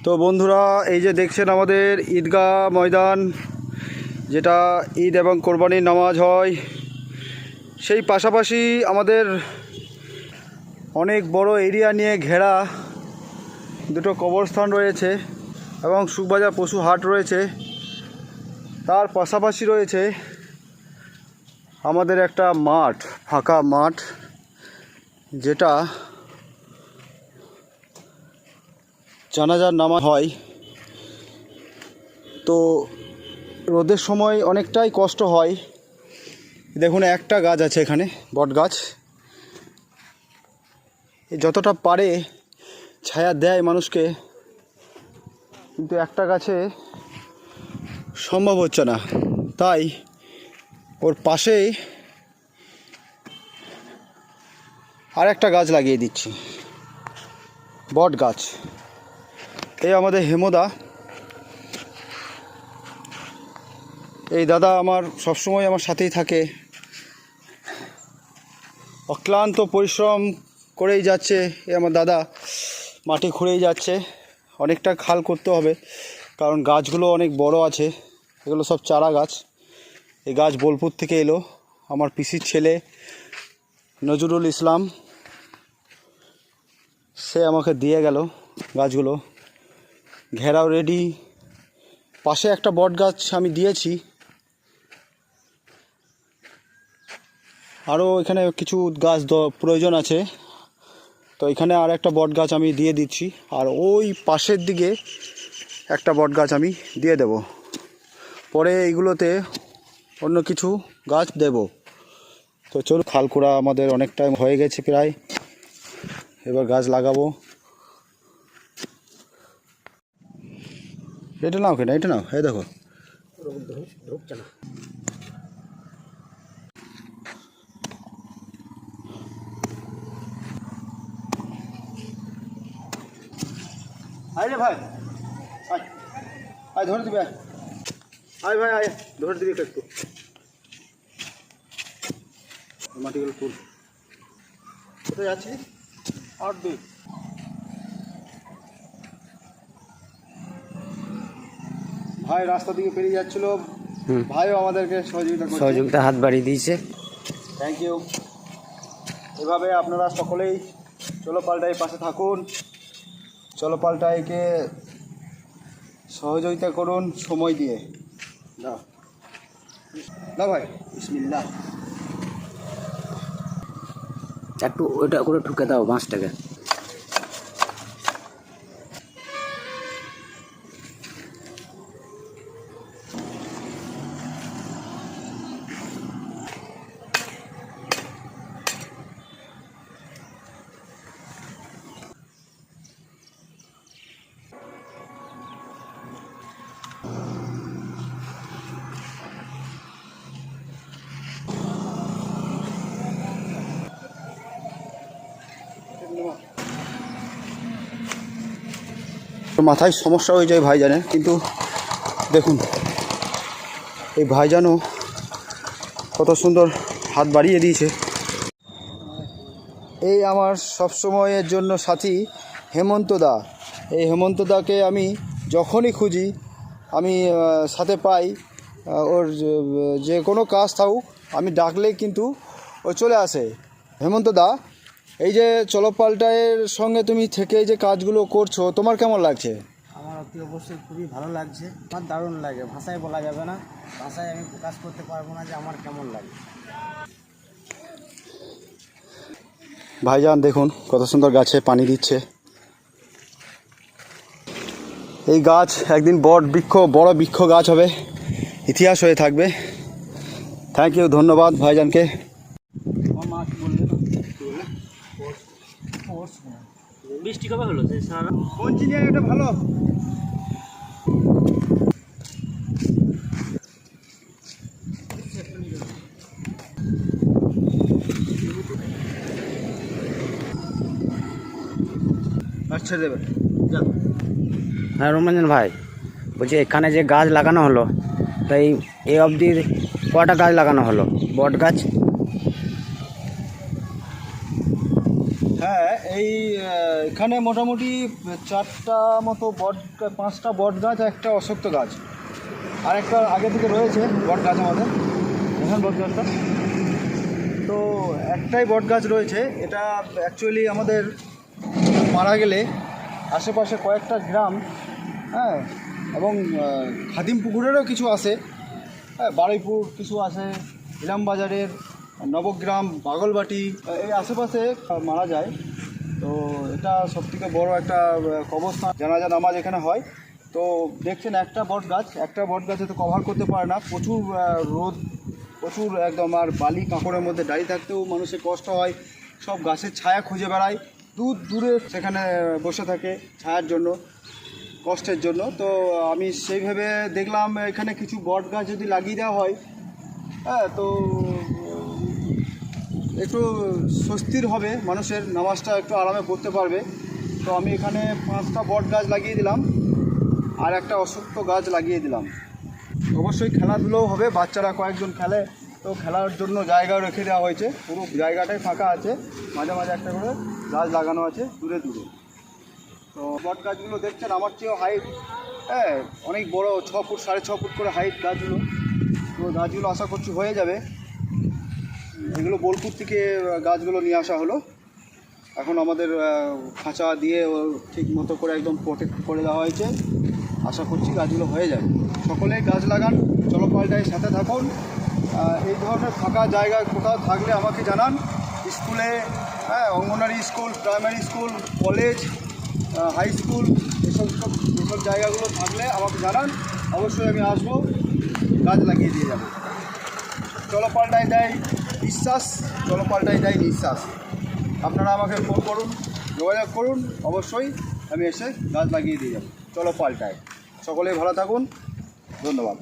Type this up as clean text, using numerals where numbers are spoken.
তো বন্ধুরা, এই যে দেখছেন আমাদের ঈদগাহ ময়দান, যেটা ঈদ এবং কোরবানির নামাজ হয়, সেই পাশাপাশি আমাদের অনেক বড় এরিয়া নিয়ে ঘেরা দুটো কবরস্থান রয়েছে এবং সুখবাজার পশু হাট রয়েছে। তার পাশাপাশি রয়েছে আমাদের একটা মাঠ, ফাঁকা মাঠ, যেটা জানাজার নামাজ হয়। তো রোদের সময় অনেকটাই কষ্ট হয়। দেখুন, একটা গাছ আছে এখানে, বট গাছ, যতটা পারে ছায়া দেয় মানুষকে, কিন্তু একটা গাছে সম্ভব হচ্ছে না। তাই ওর পাশেই আর একটা গাছ লাগিয়ে দিচ্ছি, বট গাছ। এই আমাদের হেমদা, এই দাদা আমার সবসময় আমার সাথেই থাকে, অক্লান্ত পরিশ্রম করেই যাচ্ছে। এই আমার দাদা মাটি খুঁড়েই যাচ্ছে, অনেকটা খাল করতে হবে কারণ গাছগুলো অনেক বড় আছে। এগুলো সব চারা গাছ। এই গাছ বোলপুর থেকে এলো, আমার পিসির ছেলে নজরুল ইসলাম, সে আমাকে দিয়ে গেল গাছগুলো। ঘেরাও রেডি, পাশে একটা বট গাছ আমি দিয়েছি, আরও এখানে কিছু গাছ প্রয়োজন আছে, তো এখানে আর একটা বট গাছ আমি দিয়ে দিচ্ছি। আর ওই পাশের দিকে একটা বট গাছ আমি দিয়ে দেব, পরে এইগুলোতে অন্য কিছু গাছ দেব। তো চলো, খাল খোঁড়া আমাদের অনেক টাইম হয়ে গেছে প্রায়, এবার গাছ লাগাবো। এটা নাও কেন, এটা নাও, এই দেখো। আয় রে ভাই, আয় আয়, ধরে দিবি, আয় আয় ভাই, আয় ধরে দিবি একটু, মাটিগুলো তুল। কোথায় যাচ্ছি? আর দুই ভাই রাস্তা দিকে পেরিয়ে যাচ্ছিল, ভাইও আমাদেরকে সহযোগিতা হাত বাড়িয়ে দিয়েছে। Thank you. এভাবে আপনারা সকলেই চলো পাল্টাই পাশে থাকুন, চলো পাল্টাইকে সহযোগিতা করুন সময় দিয়ে। দাও না ভাই, বিসমিল্লাহ। একটু ওটা করে ঠুকে দাও বাঁশটাকে। মাথায় সমস্যা হয়ে যায় ভাইজানের, কিন্তু দেখুন এই ভাইজানও কত সুন্দর হাত বাড়িয়ে দিয়েছে। এই আমার সবসময়ের জন্য সাথী হেমন্ত দা। এই হেমন্ত দাকে আমি যখনই খুঁজি আমি সাথে পাই। ওর যে কোনো কাজ থাকুক, আমি ডাকলে কিন্তু ও চলে আসে। হেমন্ত দা, এই যে চলো পাল্টায়ের সঙ্গে তুমি থেকে এই যে কাজগুলো করছো, তোমার কেমন লাগছে? আমার অতি অবশ্যই খুবই ভালো লাগছে, আমার দারুণ লাগে, ভাষায় বলা যাবে না, ভাষায় আমি প্রকাশ করতে পারবো না যে আমার কেমন লাগে। ভাইজান দেখুন কত সুন্দর গাছে পানি দিচ্ছে। এই গাছ একদিন বড় বৃক্ষ গাছ হবে, ইতিহাস হয়ে থাকবে। থ্যাংক ইউ, ধন্যবাদ ভাইজানকে। বৃষ্টি কবে হলো? কোন চিনিয়া এটা ভালো? আচ্ছা দেবে। হ্যাঁ রোমরঞ্জন ভাই, বলছি এখানে যে গাছ লাগানো হলো, তাই এই অবধি কটা গাছ লাগানো হলো বট গাছ? হ্যাঁ, এই এখানে মোটামুটি 4টা মতো পাঁচটা বট গাছ, একটা অশ্বত্থ গাছ, আর একটা আগে থেকে রয়েছে বট গাছ আমাদের এখানে বট গাছটা। তো একটাই বট গাছ রয়েছে। এটা অ্যাকচুয়ালি আমাদের মারা গেলে আশেপাশে কয়েকটা গ্রাম, হ্যাঁ, এবং খাদিম পুকুরেরও কিছু আছে, হ্যাঁ, বারুইপুর কিছু আছে, ইলামবাজারের নবগ্রাম, বাগলবাটি, এই আশেপাশে মারা যায়। তো এটা সবথেকে বড় একটা কবরস্থান, জানাজা নামাজ এখানে হয়। তো দেখছেন একটা বট গাছে তো কভার করতে পারে না, প্রচুর রোদ, প্রচুর একদম, আর বালি কাঁকড়ের মধ্যে দাঁড়িয়ে থাকতেও মানুষের কষ্ট হয়। সব গাছের ছায়া খুঁজে বেড়ায়, দূরে সেখানে বসে থাকে ছায়ার জন্য, কষ্টের জন্য। তো আমি সেইভাবে দেখলাম এখানে কিছু বট গাছ যদি লাগিয়ে দেওয়া হয়, হ্যাঁ, তো একটু স্বস্তির হবে, মানুষের নামাজটা একটু আরামে পড়তে পারবে। তো আমি এখানে 5টা বট গাছ লাগিয়ে দিলাম আর একটা অশ্বত্থ গাছ লাগিয়ে দিলাম। অবশ্যই খেলাধুলোও হবে, বাচ্চারা কয়েকজন খেলে, তো খেলার জন্য জায়গাও রেখে দেওয়া হয়েছে, পুরো জায়গাটাই ফাঁকা আছে, মাঝে মাঝে একটা করে গাছ লাগানো আছে দূরে। তো বট গাছগুলো দেখছেন আমার চেয়েও হাইট, হ্যাঁ, অনেক বড়, 6 ফুট 6.5 ফুট করে হাইট গাছগুলো। তো গাছগুলো আশা করছি হয়ে যাবে। এগুলো বোলপুর থেকে গাছগুলো নিয়ে আসা হলো, এখন আমাদের খাঁচা দিয়ে ঠিক মতো করে একদম প্রোটেক্ট করে দেওয়া হয়েছে। আশা করছি গাছগুলো হয়ে যাবে। সকলেই গাছ লাগান, চলো পাল্টাই সাথে থাকুন। এই ধরনের ফাঁকা জায়গা কোথাও থাকলে আমাকে জানান। স্কুলে, হ্যাঁ, anganwadi school, primary school, college, high school, এসব জায়গাগুলো থাকলে আমাকে জানান, অবশ্যই আমি আসবো, গাছ লাগিয়ে দিয়ে যাবো। চলো পাল্টাই দেয় বিশ্বাস, চলো পাল্টাই দেয় নিঃশ্বাস। আপনারা আমাকে ফোন করুন, যোগাযোগ করুন, অবশ্যই আমি এসে গাছ লাগিয়ে দিয়ে যাবো। চলো পাল্টাই। সকলেই ভালো থাকুন, ধন্যবাদ।